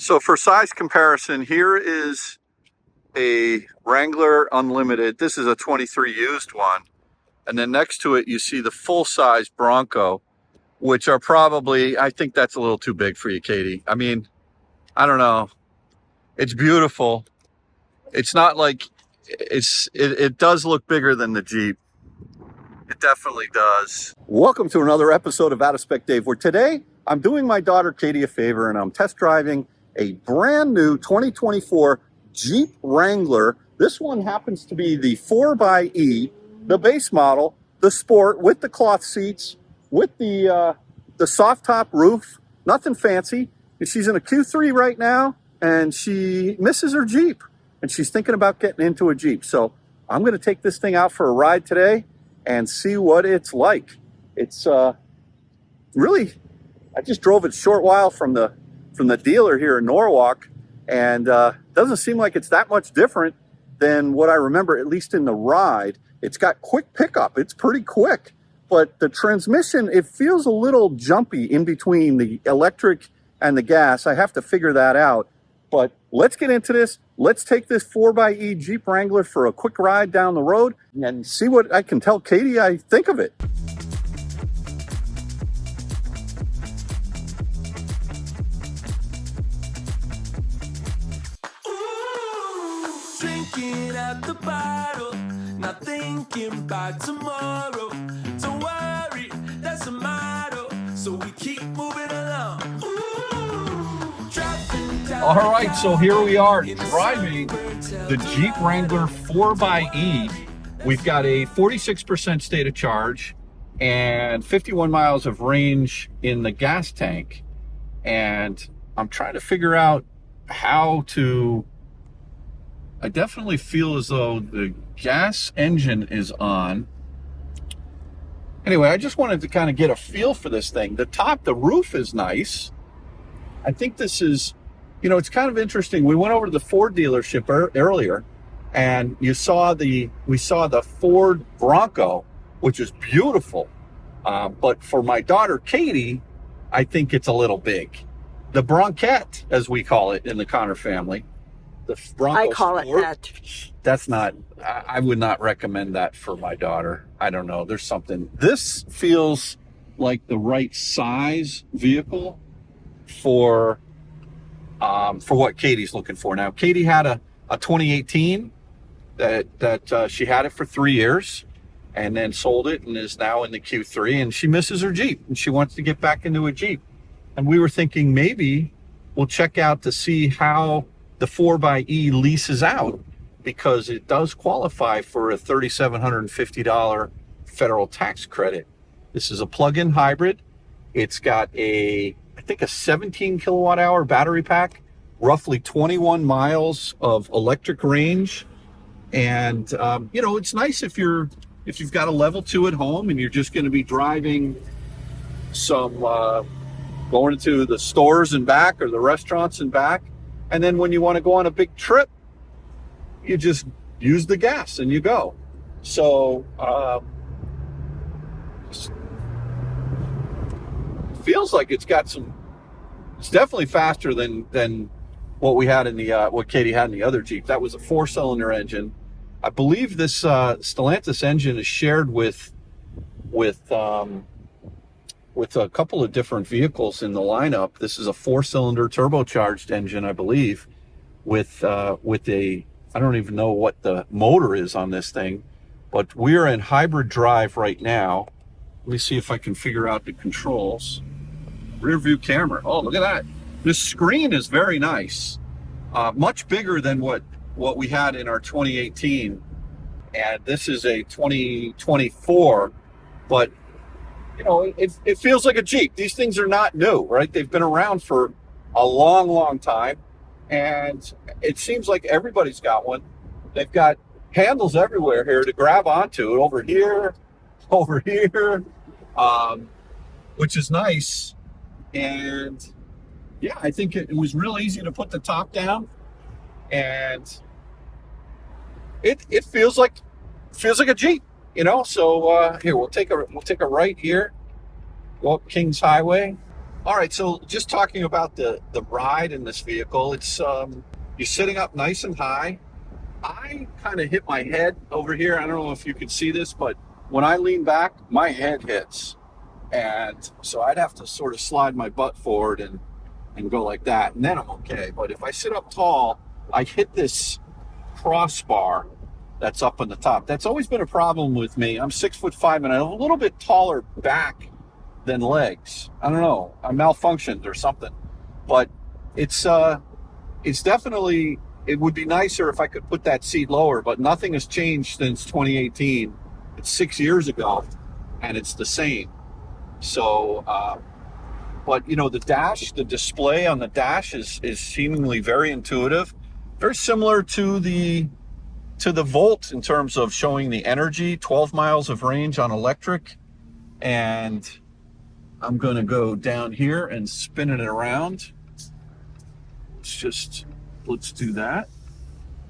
So for size comparison, here is a Wrangler Unlimited. This is a 23 used one. And then next to it, you see the full-size Bronco, which are probably, I think that's a little too big for you, Katie. I mean, I don't know. It's beautiful. It's not like, it does look bigger than the Jeep. It definitely does. Welcome to another episode of Out of Spec Dave, where today I'm doing my daughter Katie a favor and I'm test driving a brand new 2024 Jeep Wrangler. This one happens to be the 4xe, the base model, the Sport with the cloth seats, with the soft top roof, nothing fancy. She's in a Q3 right now and she misses her Jeep and she's thinking about getting into a Jeep. So I'm going to take this thing out for a ride today and see what it's like. It's really, I just drove it a short while from the dealer here in Norwalk, and doesn't seem like it's that much different than what I remember, at least in the ride. It's got quick pickup. It's pretty quick, but the transmission, it feels a little jumpy in between the electric and the gas. I have to figure that out, but let's get into this. Let's take this 4xe Jeep Wrangler for a quick ride down the road and see what I can tell Katie I think of it. Drinking at the bottle, not thinking about tomorrow. Don't worry, that's a motto. So we keep moving along. All right, so here we are driving the Jeep Wrangler 4xe. We've got a 46% state of charge and 51 miles of range in the gas tank. And I'm trying to figure out how to... I definitely feel as though the gas engine is on. Anyway, I just wanted to kind of get a feel for this thing. The roof is nice. I think this is, you know, it's kind of interesting. We went over to the Ford dealership earlier, and we saw the Ford Bronco, which is beautiful. But for my daughter, Katie, I think it's a little big. The Bronquette, as we call it in the Connor family. The Bronco I call Sport, it that. That's not, I would not recommend that for my daughter. I don't know. There's something. This feels like the right size vehicle for what Katie's looking for. Now, Katie had a 2018 that she had it for 3 years and then sold it and is now in the Q3, and she misses her Jeep and she wants to get back into a Jeep. And we were thinking maybe we'll check out to see how the 4xe leases out, because it does qualify for a $3,750 federal tax credit. This is a plug-in hybrid. It's got I think a 17 kilowatt hour battery pack, roughly 21 miles of electric range. And, you know, it's nice if you've got a level 2 at home and you're just going to be driving some, going to the stores and back or the restaurants and back. And then when you want to go on a big trip, you just use the gas and you go. So, feels like it's got some, it's definitely faster than what we had in the, what Katie had in the other Jeep. That was a 4-cylinder engine. I believe this, Stellantis engine is shared with a couple of different vehicles in the lineup. This is a 4-cylinder turbocharged engine, I believe, with a, I don't even know what the motor is on this thing, but we're in hybrid drive right now. Let me see if I can figure out the controls. Rear view camera. Oh, look at that. This screen is very nice. Much bigger than what we had in our 2018. And this is a 2024, but you know, it feels like a Jeep. These things are not new, right? They've been around for a long, long time. And it seems like everybody's got one. They've got handles everywhere here to grab onto, over here, which is nice. And yeah, I think it was real easy to put the top down. And it feels like a Jeep. You know, so here we'll take a right here, go up Kings Highway. All right, so just talking about the ride in this vehicle, it's you're sitting up nice and high. I kind of hit my head over here. I don't know if you can see this, but when I lean back, my head hits. And so I'd have to sort of slide my butt forward and go like that, and then I'm okay. But if I sit up tall, I hit this crossbar that's up on the top. That's always been a problem with me. I'm 6'5" and I'm a little bit taller back than legs. I don't know. I malfunctioned or something. But it's definitely, it would be nicer if I could put that seat lower, but nothing has changed since 2018. It's 6 years ago, and it's the same. So, but you know, the dash, the display on the dash is seemingly very intuitive, very similar to the Volt in terms of showing the energy, 12 miles of range on electric. And I'm going to go down here and spin it around. Let's do that.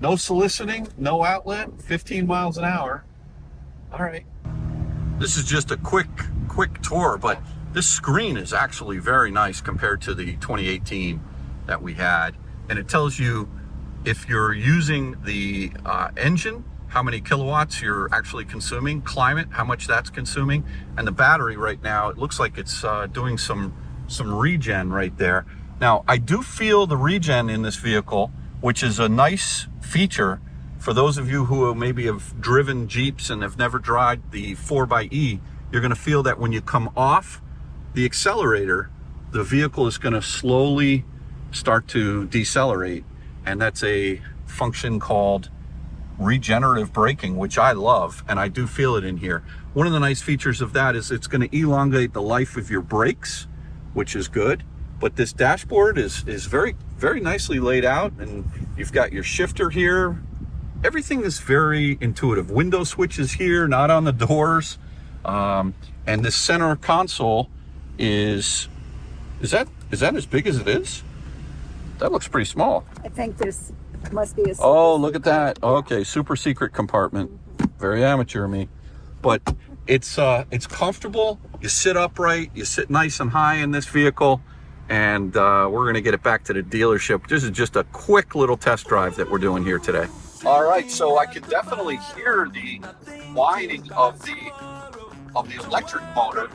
No soliciting, no outlet, 15 miles an hour. All right. This is just a quick tour, but this screen is actually very nice compared to the 2018 that we had. And it tells you if you're using the engine, how many kilowatts you're actually consuming, climate, how much that's consuming, and the battery right now, it looks like it's doing some regen right there. Now, I do feel the regen in this vehicle, which is a nice feature for those of you who maybe have driven Jeeps and have never tried the 4xe. You're going to feel that when you come off the accelerator, the vehicle is going to slowly start to decelerate, and that's a function called regenerative braking, which I love, and I do feel it in here. One of the nice features of that is it's going to elongate the life of your brakes, which is good. But this dashboard is very, very nicely laid out, and you've got your shifter here. Everything is very intuitive. Window switches here, not on the doors. And this center console is that as big as it is? That looks pretty small. I think this must be a Oh, look at that. Okay, super secret compartment. Very amateur of me. But it's comfortable. You sit upright, you sit nice and high in this vehicle, and we're going to get it back to the dealership. This is just a quick little test drive that we're doing here today. All right, so I can definitely hear the whining of the electric motor,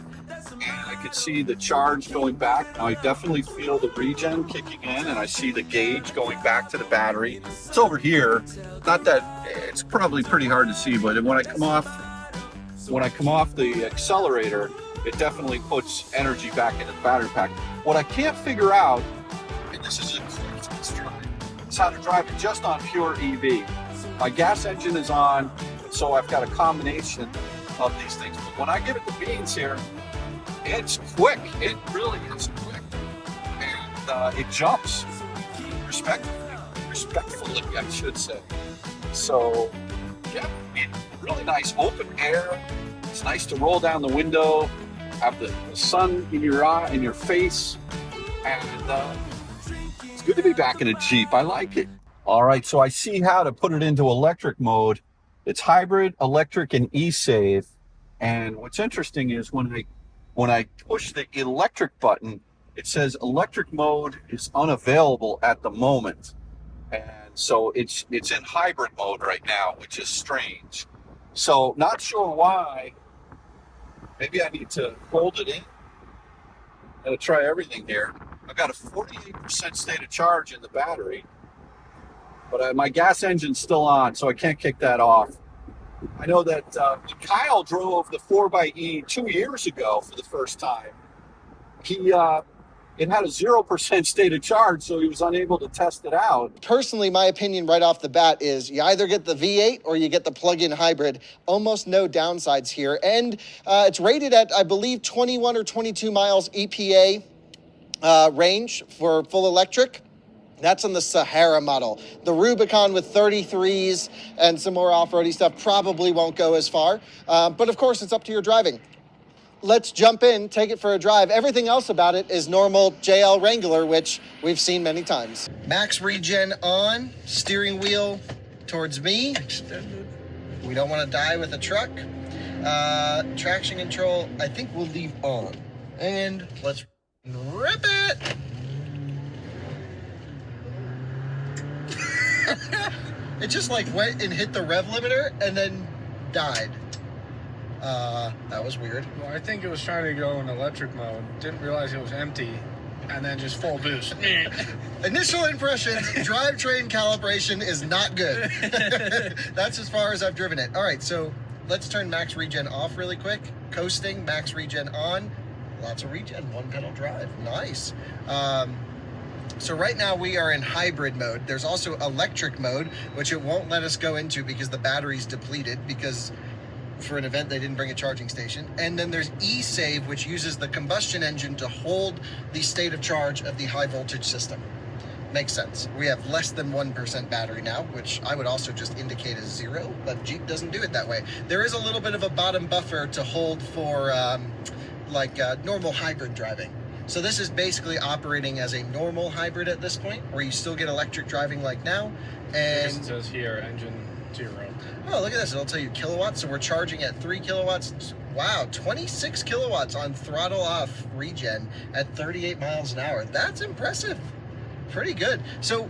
and I can see the charge going back. Now I definitely feel the regen kicking in, and I see the gauge going back to the battery. It's over here. Not that it's probably pretty hard to see, but when I come off the accelerator, it definitely puts energy back into the battery pack. What I can't figure out, and this is a quick test drive, is how to drive it just on pure EV. My gas engine is on, so I've got a combination of these things. But when I give it the beans here, it's quick. It really is quick. And it jumps respectfully, I should say. So, yeah, really nice open air. It's nice to roll down the window, have the sun in your eye, in your face, and it's good to be back in a Jeep. I like it. All right, so I see how to put it into electric mode. It's hybrid, electric, and e-save. And what's interesting is when I push the electric button, it says electric mode is unavailable at the moment. And so it's in hybrid mode right now, which is strange. So not sure why. Maybe I need to hold it in. I'm going to try everything here. I've got a 48% state of charge in the battery, but my gas engine's still on, so I can't kick that off. I know that Kyle drove the 4xe 2 years ago for the first time. It had a 0% state of charge, so he was unable to test it out. Personally, my opinion right off the bat is you either get the V8 or you get the plug-in hybrid. Almost no downsides here. And it's rated at, I believe, 21 or 22 miles EPA range for full electric. That's on the Sahara model. The Rubicon with 33s and some more off-roady stuff probably won't go as far. But of course, it's up to your driving. Let's jump in, take it for a drive. Everything else about it is normal JL Wrangler, which we've seen many times. Max regen on, steering wheel towards me. We don't want to die with a truck. Traction control, I think we'll leave on. And let's Rip it! It just like went and hit the rev limiter and then died. That was weird. Well, I think it was trying to go in electric mode. Didn't realize it was empty, and then just full boost. Initial impressions, drivetrain calibration is not good. That's as far as I've driven it. All right, so let's turn max regen off really quick. Coasting, max regen on. Lots of regen, one pedal drive. Nice. So right now we are in hybrid mode. There's also electric mode, which it won't let us go into because the battery's depleted, because for an event they didn't bring a charging station. And then there's e-save, which uses the combustion engine to hold the state of charge of the high voltage system. Makes sense. We have less than 1% battery now, which I would also just indicate as 0, but Jeep doesn't do it that way. There is a little bit of a bottom buffer to hold for normal hybrid driving. So this is basically operating as a normal hybrid at this point, where you still get electric driving like now. And It says here, engine 0. oh, look at this. It'll tell you kilowatts. So we're charging at 3 kilowatts. Wow, 26 kilowatts on throttle off regen at 38 miles an hour. That's impressive. Pretty good. So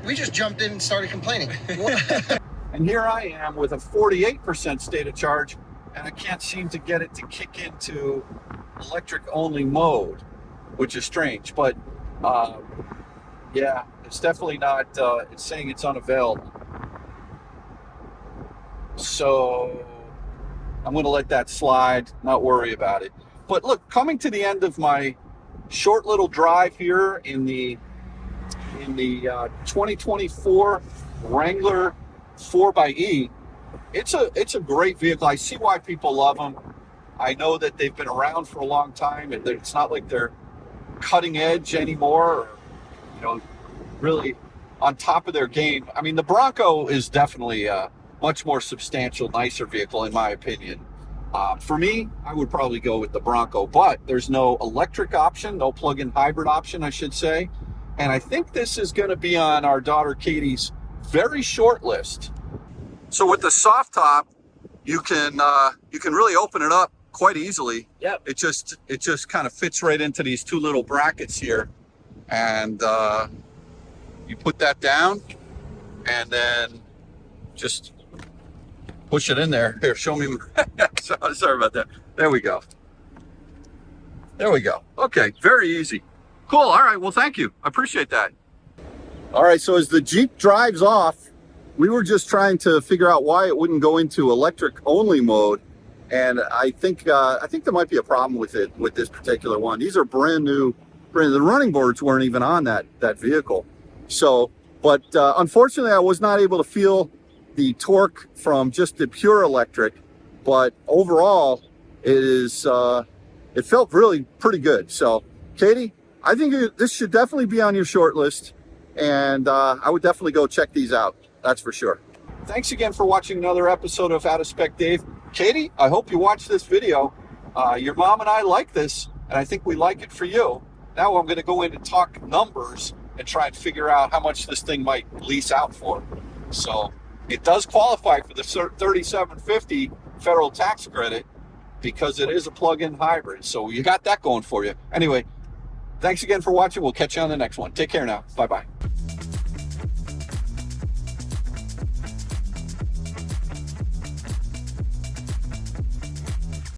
we just jumped in and started complaining. And here I am with a 48% state of charge, and I can't seem to get it to kick into electric only mode, which is strange. But yeah, it's definitely not, it's saying it's unavailable. So I'm going to let that slide, not worry about it. But look, coming to the end of my short little drive here in the 2024 Wrangler 4xe, it's a great vehicle. I see why people love them. I know that they've been around for a long time, and it's not like they're cutting edge anymore, or, really on top of their game. I mean, the Bronco is definitely a much more substantial, nicer vehicle, in my opinion. For me, I would probably go with the Bronco, but there's no electric option, no plug-in hybrid option, I should say. And I think this is going to be on our daughter Katie's very short list. So with the soft top, you can really open it up quite easily. Yep. It just kind of fits right into these two little brackets here, and you put that down, and then just push it in there. Here, show me. Sorry about that. There we go. There we go. Okay, very easy. Cool. All right. Well, thank you. I appreciate that. All right. So as the Jeep drives off, we were just trying to figure out why it wouldn't go into electric only mode. And I think there might be a problem with it, with this particular one. These are brand new. The running boards weren't even on that vehicle. So, but unfortunately, I was not able to feel the torque from just the pure electric. But overall, it felt really pretty good. So, Katie, I think this should definitely be on your short list, and I would definitely go check these out. That's for sure. Thanks again for watching another episode of Out of Spec Dave. Katie, I hope you watched this video. Your mom and I like this, and I think we like it for you. Now I'm going to go in and talk numbers and try and figure out how much this thing might lease out for. So it does qualify for the $3,750 federal tax credit because it is a plug-in hybrid. So you got that going for you. Anyway, thanks again for watching. We'll catch you on the next one. Take care now. Bye-bye.